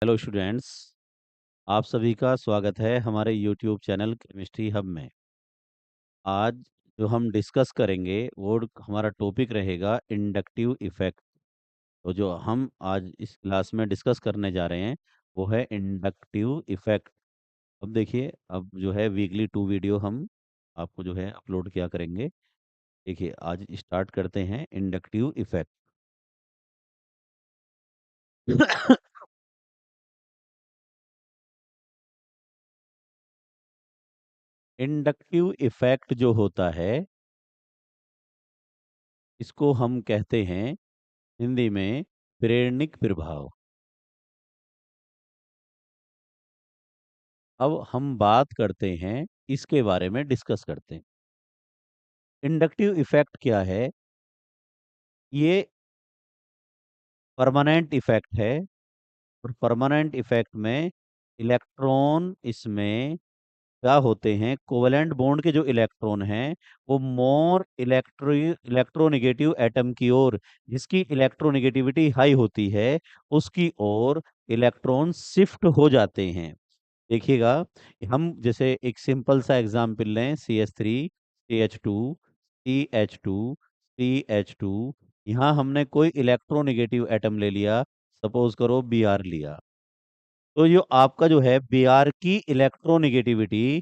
Hello students, आप सभी का स्वागत है हमारे यूट्यूब चैनल केमिस्ट्री हब में। आज जो हम डिस्कस करेंगे वो हमारा टॉपिक रहेगा इंडक्टिव इफेक्ट। तो जो हम आज इस क्लास में डिस्कस करने जा रहे हैं वो है इंडक्टिव इफेक्ट। अब देखिए, अब जो है वीकली 2 वीडियो हम आपको जो है अपलोड किया करेंगे। देखिए, आज स्टार्ट करते हैं इंडक्टिव इफेक्ट। इंडक्टिव इफेक्ट जो होता है इसको हम कहते हैं हिंदी में प्रेरणिक प्रभाव। अब हम बात करते हैं, इसके बारे में डिस्कस करते हैं। इंडक्टिव इफेक्ट क्या है? ये परमानेंट इफेक्ट है और परमानेंट इफेक्ट में इलेक्ट्रॉन इसमें क्या होते हैं, कोवेलेंट बॉन्ड के जो इलेक्ट्रॉन हैं वो मोर इलेक्ट्रोनेगेटिव एटम की ओर, जिसकी इलेक्ट्रोनेगेटिविटी हाई होती है उसकी ओर इलेक्ट्रॉन शिफ्ट हो जाते हैं। देखिएगा, हम जैसे एक सिंपल सा एग्जाम्पल लें, CH3 CH2 CH2 यहाँ हमने कोई इलेक्ट्रोनेगेटिव एटम ले लिया, सपोज करो Br लिया। तो जो आपका जो है Br की इलेक्ट्रोनेगेटिविटी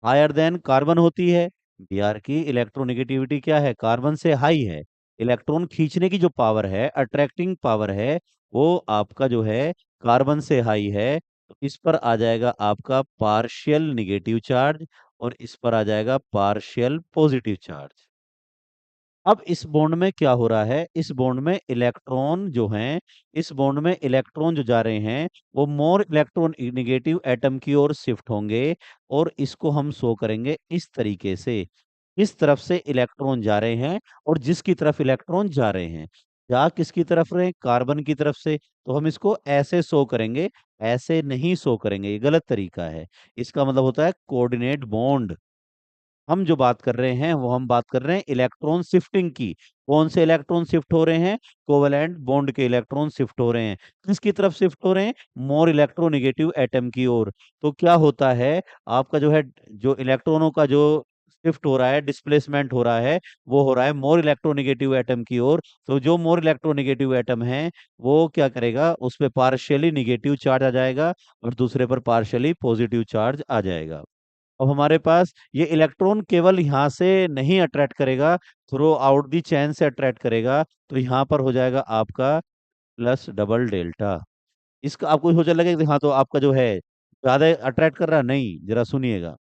हायर देन कार्बन होती है। Br की इलेक्ट्रोनेगेटिविटी क्या है? कार्बन से हाई है। इलेक्ट्रॉन खींचने की जो पावर है, अट्रैक्टिंग पावर है, वो आपका जो है कार्बन से हाई है। तो इस पर आ जाएगा आपका पार्शियल निगेटिव चार्ज और इस पर आ जाएगा पार्शियल पॉजिटिव चार्ज। अब इस बॉन्ड में क्या हो रहा है? इस बॉन्ड में इलेक्ट्रॉन जो हैं, इस बॉन्ड में इलेक्ट्रॉन जो जा रहे हैं वो मोर इलेक्ट्रॉन नेगेटिव एटम की ओर शिफ्ट होंगे और इसको हम शो करेंगे इस तरीके से। इस तरफ से इलेक्ट्रॉन जा रहे हैं और जिसकी तरफ इलेक्ट्रॉन जा रहे हैं, जा किसकी तरफ रहे? कार्बन की तरफ से। तो हम इसको ऐसे शो करेंगे, ऐसे नहीं शो करेंगे, ये गलत तरीका है। इसका मतलब होता है कोऑर्डिनेट बॉन्ड। हम जो बात कर रहे हैं वो हम बात कर रहे हैं इलेक्ट्रॉन शिफ्टिंग की। कौन से इलेक्ट्रॉन शिफ्ट हो रहे हैं? कोवेलेंट बॉन्ड के इलेक्ट्रॉन शिफ्ट हो रहे हैं। किसकी तरफ शिफ्ट हो रहे हैं? मोर इलेक्ट्रोनेगेटिव एटम की ओर। तो क्या होता है, आपका जो है, जो इलेक्ट्रॉनों का जो शिफ्ट हो रहा है, डिस्प्लेसमेंट हो रहा है, वो हो रहा है मोर इलेक्ट्रोनेगेटिव एटम की ओर। तो जो मोर इलेक्ट्रोनेगेटिव एटम है वो क्या करेगा, उस पे पार्शियली निगेटिव चार्ज आ जाएगा और दूसरे पर पार्शियली पॉजिटिव चार्ज आ जाएगा। अब हमारे पास ये इलेक्ट्रॉन केवल यहाँ से नहीं अट्रैक्ट करेगा, थ्रू आउट दी चैन से अट्रैक्ट करेगा। तो यहाँ पर हो जाएगा आपका प्लस डबल डेल्टा। इसका आपको सोचा लगेगा कि हाँ, तो आपका जो है ज्यादा अट्रैक्ट कर रहा, नहीं, जरा सुनिएगा।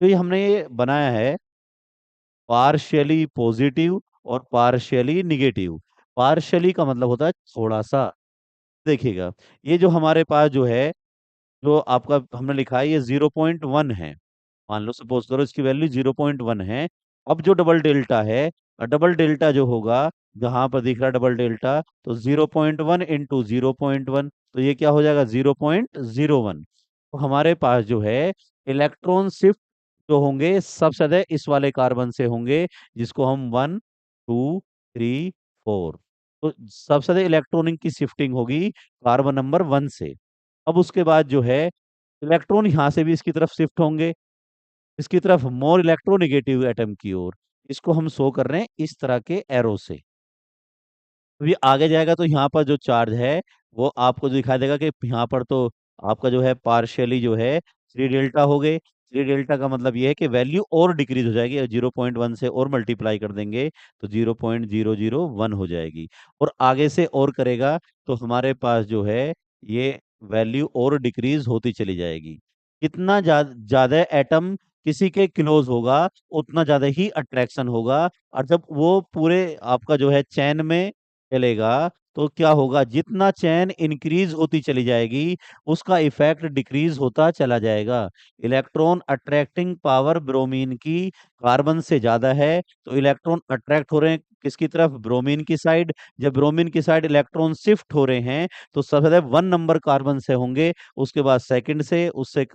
तो ये हमने ये बनाया है पार्शियली पॉजिटिव और पार्शियली निगेटिव। पार्शियली का मतलब होता है थोड़ा सा। देखिएगा, ये जो हमारे पास जो है, जो आपका हमने लिखा है, ये 0.1 है। मान लो, सपोज करो इसकी वैल्यू 0.1 है। अब जो डबल डेल्टा है, डबल डेल्टा जो होगा, जहां पर दिख रहा है डबल डेल्टा, तो 0.1 इंटू 0.1, तो ये क्या हो जाएगा? 0.01। तो हमारे पास जो है इलेक्ट्रॉन शिफ्ट जो होंगे सबसे ज्यादा इस वाले कार्बन से होंगे, जिसको हम 1 2 3 4। तो सबसे ज्यादा इलेक्ट्रॉनिक की शिफ्टिंग होगी कार्बन नंबर 1 से। अब उसके बाद जो है इलेक्ट्रॉन यहां से भी इसकी तरफ शिफ्ट होंगे, इसकी तरफ मोर इलेक्ट्रोनेगेटिव एटम की ओर। इसको हम शो कर रहे हैं इस तरह के एरो से। तो ये आगे जाएगा तो यहाँ पर जो चार्ज है वो आपको दिखाई देगा कि यहाँ पर तो आपका जो है पार्शियली जो है 3 डेल्टा हो गए। 3 डेल्टा का मतलब ये है कि वैल्यू और डिक्रीज हो जाएगी, 0.1 से और मल्टीप्लाई कर देंगे तो 0.001 हो जाएगी। और आगे से और करेगा तो हमारे पास जो है ये वैल्यू और डिक्रीज होती चली जाएगी। कितना ज्यादा एटम किसी के क्लोज होगा उतना ज्यादा ही अट्रैक्शन होगा। और जब वो पूरे आपका जो है चैन में चलेगा तो क्या होगा, जितना चैन इंक्रीज होती चली जाएगी उसका इफेक्ट डिक्रीज होता चला जाएगा। इलेक्ट्रॉन अट्रैक्टिंग पावर ब्रोमीन की कार्बन से ज्यादा है, तो इलेक्ट्रॉन अट्रैक्ट हो रहे हैं किसकी तरफ? ब्रोमीन की साइड। जब ब्रोमीन की साइड इलेक्ट्रॉन शिफ्ट हो रहे हैं तो सबसे ज्यादा 1 नंबर कार्बन से होंगे, उसके बाद सेकंड से, उससे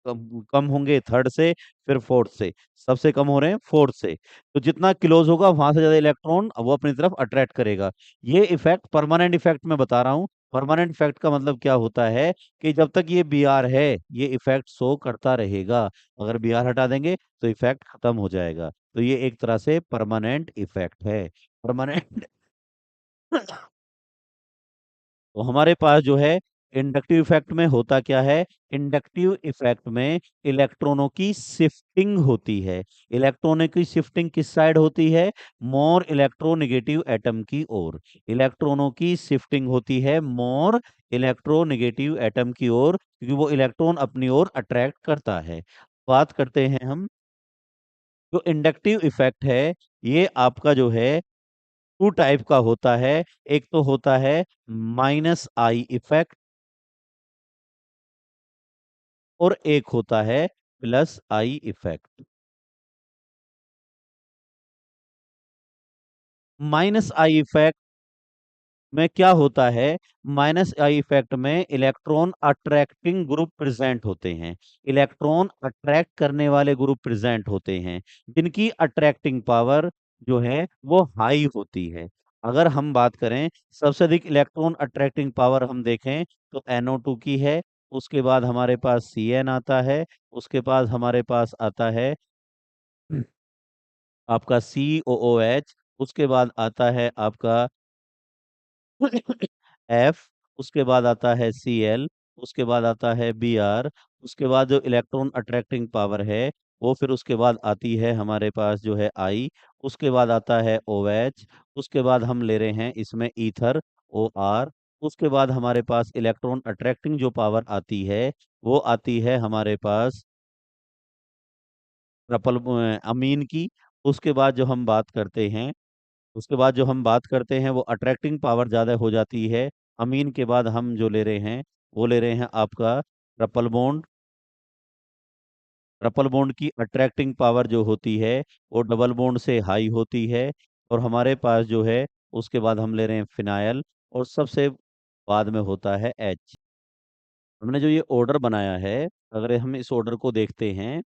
कम कम होंगे थर्ड से, फिर फोर्थ से। सबसे कम हो रहे हैं फोर्थ से। तो जितना क्लोज होगा वहां से ज्यादा इलेक्ट्रॉन वो अपनी तरफ अट्रैक्ट करेगा। ये इफेक्ट परमानेंट इफेक्ट में बता रहा हूँ। परमानेंट इफेक्ट का मतलब क्या होता है कि जब तक ये बी आर है ये इफेक्ट शो करता रहेगा। अगर बी आर हटा देंगे तो इफेक्ट खत्म हो जाएगा। तो ये एक तरह से परमानेंट इफेक्ट है। परमानेंट तो हमारे पास जो है इंडक्टिव इफेक्ट में होता क्या है। इंडक्टिव इफेक्ट में इलेक्ट्रॉनों की शिफ्टिंग होती है। इलेक्ट्रॉनों की शिफ्टिंग किस साइड होती है। मोर इलेक्ट्रोनेगेटिव एटम की ओर। इलेक्ट्रॉनों की शिफ्टिंग होती है मोर इलेक्ट्रोनेगेटिव एटम की ओर, क्योंकि वो इलेक्ट्रॉन अपनी ओर अट्रैक्ट करता है। बात करते हैं हम, जो इंडक्टिव इफेक्ट है ये आपका जो है टू टाइप का होता है। एक तो होता है माइनस आई इफेक्ट और एक होता है plus I effect. Minus I effect में क्या होता है। माइनस आई इफेक्ट में इलेक्ट्रॉन अट्रैक्टिंग ग्रुप प्रेजेंट होते हैं। इलेक्ट्रॉन अट्रैक्ट करने वाले ग्रुप प्रेजेंट होते हैं, जिनकी अट्रैक्टिंग पावर जो है वो हाई होती है। अगर हम बात करें सबसे अधिक इलेक्ट्रॉन अट्रैक्टिंग पावर हम देखें तो NO2 की है। उसके बाद हमारे पास Cn आता है। उसके बाद हमारे पास आता है आपका COOH। उसके बाद आता है आपका F। उसके बाद आता है Cl। उसके बाद आता है Br। उसके बाद जो इलेक्ट्रॉन अट्रैक्टिंग पावर है वो फिर उसके बाद आती है हमारे पास जो है I। उसके बाद आता है OH। उसके बाद हम ले रहे हैं इसमें ईथर OR। उसके बाद हमारे पास इलेक्ट्रॉन अट्रैक्टिंग जो पावर आती है वो आती है हमारे पास ट्रिपल अमीन की। उसके बाद जो हम बात करते हैं उसके बाद जो हम बात करते हैं वो अट्रैक्टिंग पावर ज़्यादा हो जाती है। अमीन के बाद हम जो ले रहे हैं वो ले रहे हैं आपका ट्रिपल बॉन्ड। ट्रिपल बॉन्ड की अट्रैक्टिंग पावर जो होती है वो डबल बॉन्ड से हाई होती है। और हमारे पास जो है उसके बाद हम ले रहे हैं फिनाइल। और सबसे बाद में होता है एच। हमने जो ये ऑर्डर बनाया है, अगर हम इस ऑर्डर को देखते हैं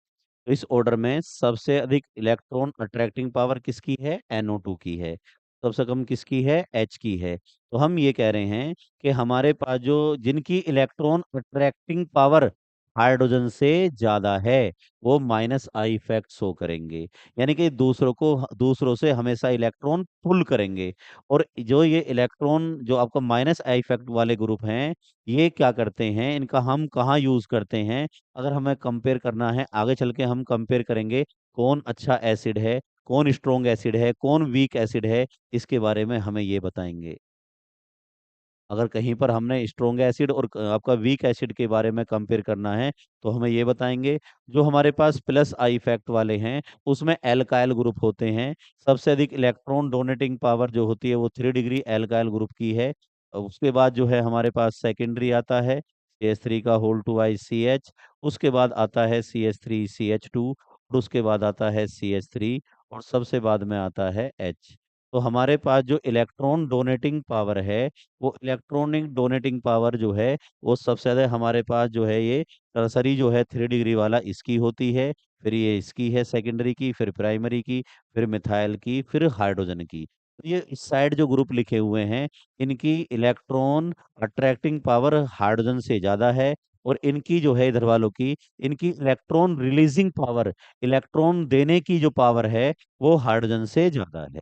तो इस ऑर्डर में सबसे अधिक इलेक्ट्रॉन अट्रैक्टिंग पावर किसकी है। NO2 की है। सबसे कम किसकी है। H की है। तो हम ये कह रहे हैं कि हमारे पास जो जिनकी इलेक्ट्रॉन अट्रैक्टिंग पावर हाइड्रोजन से ज्यादा है वो माइनस आई इफेक्ट शो करेंगे। यानी कि दूसरों से हमेशा इलेक्ट्रॉन पुल करेंगे। और जो ये इलेक्ट्रॉन जो आपका माइनस आई इफेक्ट वाले ग्रुप हैं ये क्या करते हैं, इनका हम कहाँ यूज करते हैं। अगर हमें कंपेयर करना है आगे चल के हम कंपेयर करेंगे कौन अच्छा एसिड है, कौन स्ट्रोंग एसिड है, कौन वीक एसिड है, इसके बारे में हमें ये बताएंगे। अगर कहीं पर हमने स्ट्रोंग एसिड और आपका वीक एसिड के बारे में कंपेयर करना है तो हमें ये बताएंगे। जो हमारे पास प्लस आई इफेक्ट वाले हैं उसमें एल्काइल ग्रुप होते हैं। सबसे अधिक इलेक्ट्रॉन डोनेटिंग पावर जो होती है वो 3 डिग्री एल्काइल ग्रुप की है। उसके बाद जो है हमारे पास सेकेंडरी आता है CH3 का होल टू आई CH। उसके बाद आता है CH3CH2। और उसके बाद आता है CH3। और सबसे बाद में आता है H। तो हमारे पास जो इलेक्ट्रॉन डोनेटिंग पावर है वो इलेक्ट्रॉनिक डोनेटिंग पावर जो है वो सबसे ज्यादा हमारे पास जो है ये टर्सरी जो है 3 डिग्री वाला इसकी होती है। फिर ये इसकी है सेकेंडरी की, फिर प्राइमरी की, फिर मिथाइल की, फिर हाइड्रोजन की। तो ये इस साइड जो ग्रुप लिखे हुए हैं इनकी इलेक्ट्रॉन अट्रैक्टिंग पावर हाइड्रोजन से ज्यादा है। और इनकी जो है इधर वालों की इनकी इलेक्ट्रॉन रिलीजिंग पावर, इलेक्ट्रॉन देने की जो पावर है वो हाइड्रोजन से ज्यादा है।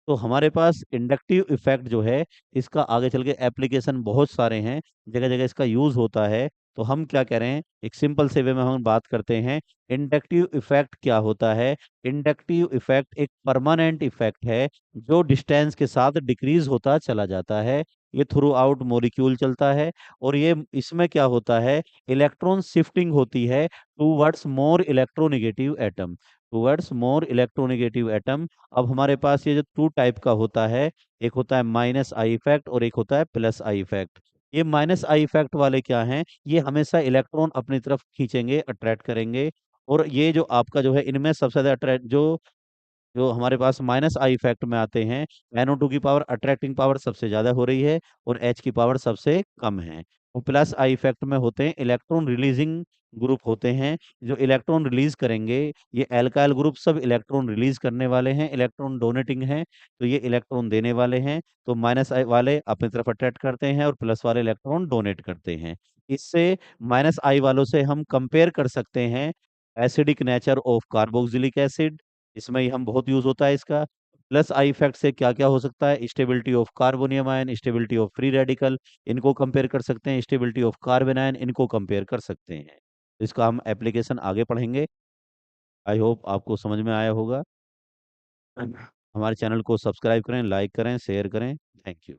तो हमारे पास इंडक्टिव इफेक्ट जो है इसका आगे चल के एप्लीकेशन बहुत सारे हैं, जगह जगह इसका यूज होता है। तो हम क्या कह रहे हैं एक सिंपल से वे में हम बात करते हैं इंडक्टिव इफेक्ट क्या होता है। इंडक्टिव इफेक्ट एक परमानेंट इफेक्ट है जो डिस्टेंस के साथ डिक्रीज होता चला जाता है। ये थ्रू आउट मॉलिक्यूल चलता है। और ये इसमें क्या होता है इलेक्ट्रॉन शिफ्टिंग होती है towards more electronegative atom. Towards more electronegative atom. अब हमारे पास ये जो टू टाइप का होता है, एक होता है माइनस आई इफेक्ट और एक होता है प्लस आई इफेक्ट। ये माइनस आई इफेक्ट वाले क्या हैं, ये हमेशा इलेक्ट्रॉन अपनी तरफ खींचेंगे, अट्रैक्ट करेंगे। और ये जो आपका जो है इनमें सबसे ज्यादा अट्रैक्ट जो जो हमारे पास माइनस आई इफेक्ट में आते हैं NO2 की पावर अट्रैक्टिंग पावर सबसे ज्यादा हो रही है और H की पावर सबसे कम है। और प्लस आई इफेक्ट में होते हैं इलेक्ट्रॉन रिलीजिंग ग्रुप होते हैं जो इलेक्ट्रॉन रिलीज करेंगे। ये एल्काइल ग्रुप सब इलेक्ट्रॉन रिलीज करने वाले हैं, इलेक्ट्रॉन डोनेटिंग हैं, तो ये इलेक्ट्रॉन देने वाले हैं। तो माइनस आई वाले अपनी तरफ अट्रैक्ट करते हैं और प्लस वाले इलेक्ट्रॉन डोनेट करते हैं। इससे माइनस आई वालों से हम कंपेयर कर सकते हैं acidic nature of carboxylic acid, इसमें हम बहुत यूज होता है इसका। प्लस आई इफेक्ट से क्या क्या हो सकता है, stability of carbonium ion, stability of free radical, इनको कंपेयर कर सकते हैं, स्टेबिलिटी ऑफ कार्बन आयन, इनको कंपेयर कर सकते हैं। इसका हम एप्लीकेशन आगे पढ़ेंगे। आई होप आपको समझ में आया होगा। हमारे चैनल को सब्सक्राइब करें, लाइक करें, शेयर करें। Thank you.